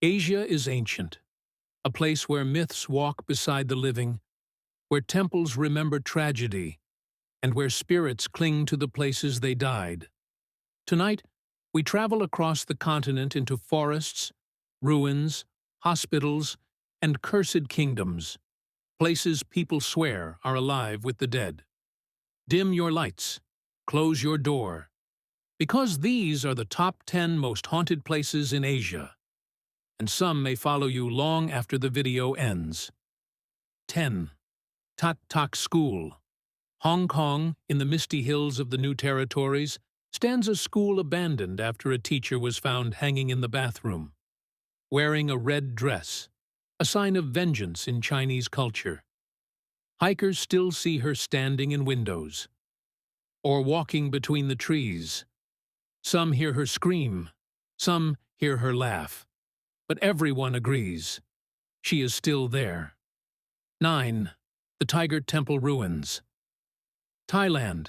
Asia is ancient, a place where myths walk beside the living, where temples remember tragedy, and where spirits cling to the places they died. Tonight, we travel across the continent into forests, ruins, hospitals, and cursed kingdoms, places people swear are alive with the dead. Dim your lights, close your door, because these are the top 10 most haunted places in Asia, and some may follow you long after the video ends. 10. Tatay School. Hong Kong, in the misty hills of the New Territories, stands a school abandoned after a teacher was found hanging in the bathroom, wearing a red dress, a sign of vengeance in Chinese culture. Hikers still see her standing in windows, or walking between the trees. Some hear her scream, some hear her laugh, but everyone agrees she is still there. 9. The Tiger Temple Ruins. Thailand.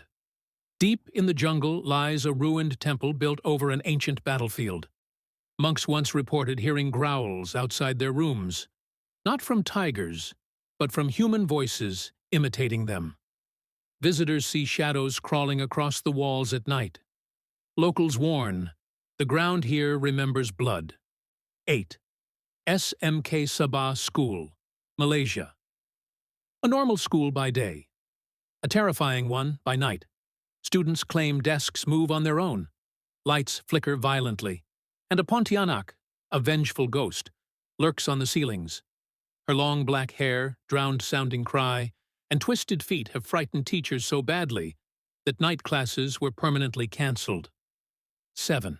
Deep in the jungle lies a ruined temple built over an ancient battlefield. Monks once reported hearing growls outside their rooms, not from tigers, but from human voices imitating them. Visitors see shadows crawling across the walls at night. Locals warn, the ground here remembers blood. 8. SMK Sabah School, Malaysia. A normal school by day, a terrifying one by night. Students claim desks move on their own, lights flicker violently, and a Pontianak, a vengeful ghost, lurks on the ceilings. Her long black hair, drowned-sounding cry, and twisted feet have frightened teachers so badly that night classes were permanently cancelled. 7.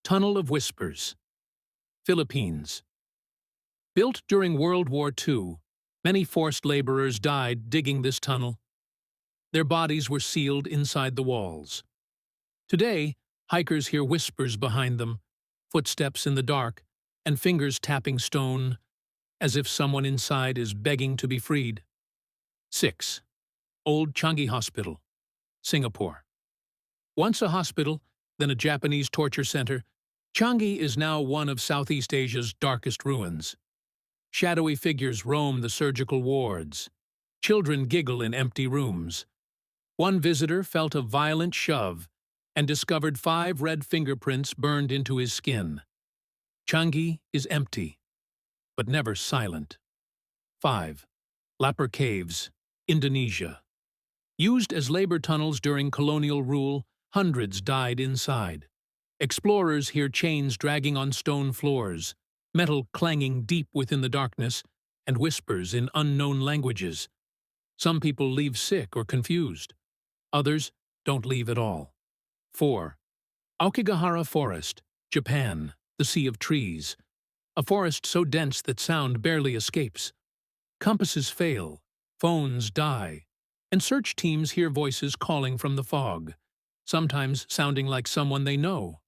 Tunnel of Whispers. Philippines. Built during World War II, many forced laborers died digging this tunnel. Their bodies were sealed inside the walls. Today, hikers hear whispers behind them, footsteps in the dark, and fingers tapping stone, as if someone inside is begging to be freed. 6. Old Changi Hospital, Singapore. Once a hospital, then a Japanese torture center, Changi is now one of Southeast Asia's darkest ruins. Shadowy figures roam the surgical wards. Children giggle in empty rooms. One visitor felt a violent shove and discovered 5 red fingerprints burned into his skin. Changi is empty, but never silent. 5. Lapar Caves, Indonesia. Used as labor tunnels during colonial rule, hundreds died inside. Explorers hear chains dragging on stone floors, metal clanging deep within the darkness, and whispers in unknown languages. Some people leave sick or confused. Others don't leave at all. 4. Aokigahara Forest, Japan, the Sea of Trees. A forest so dense that sound barely escapes. Compasses fail, phones die, and search teams hear voices calling from the fog, sometimes sounding like someone they know.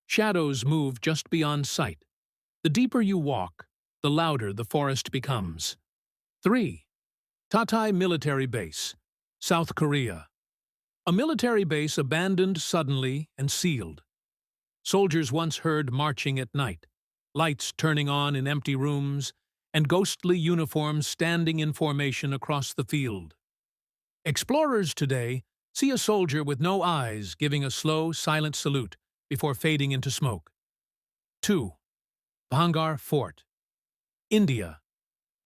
Shadows move just beyond sight. The deeper you walk, the louder the forest becomes. 3. Tatay Military Base, South Korea. A military base abandoned suddenly and sealed. Soldiers once heard marching at night, lights turning on in empty rooms, and ghostly uniforms standing in formation across the field. Explorers today see a soldier with no eyes giving a slow, silent salute before fading into smoke. 2. Bhangarh Fort, India.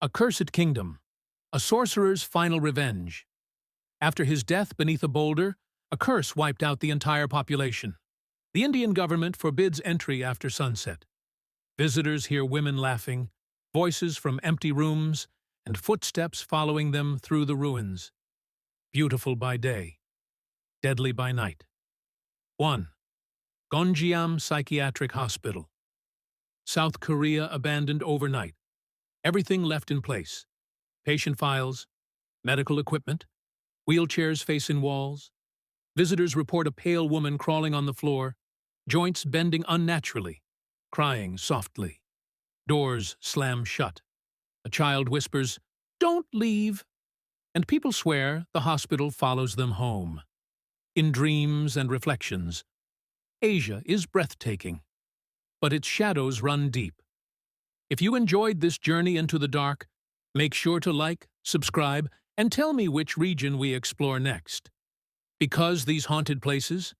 A cursed kingdom, a sorcerer's final revenge. After his death beneath a boulder, a curse wiped out the entire population. The Indian government forbids entry after sunset. Visitors hear women laughing, voices from empty rooms, and footsteps following them through the ruins. Beautiful by day, deadly by night. 1. Gonjiam Psychiatric Hospital. South Korea abandoned overnight. Everything left in place. Patient files, medical equipment, wheelchairs facing walls. Visitors report a pale woman crawling on the floor, joints bending unnaturally, crying softly. Doors slam shut. A child whispers, "Don't leave!" And people swear the hospital follows them home. In dreams and reflections, Asia is breathtaking. but its shadows run deep. If you enjoyed this journey into the dark, make sure to like, subscribe, and tell me which region we explore next. Because these haunted places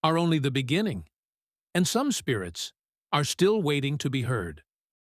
are only the beginning, and some spirits are still waiting to be heard.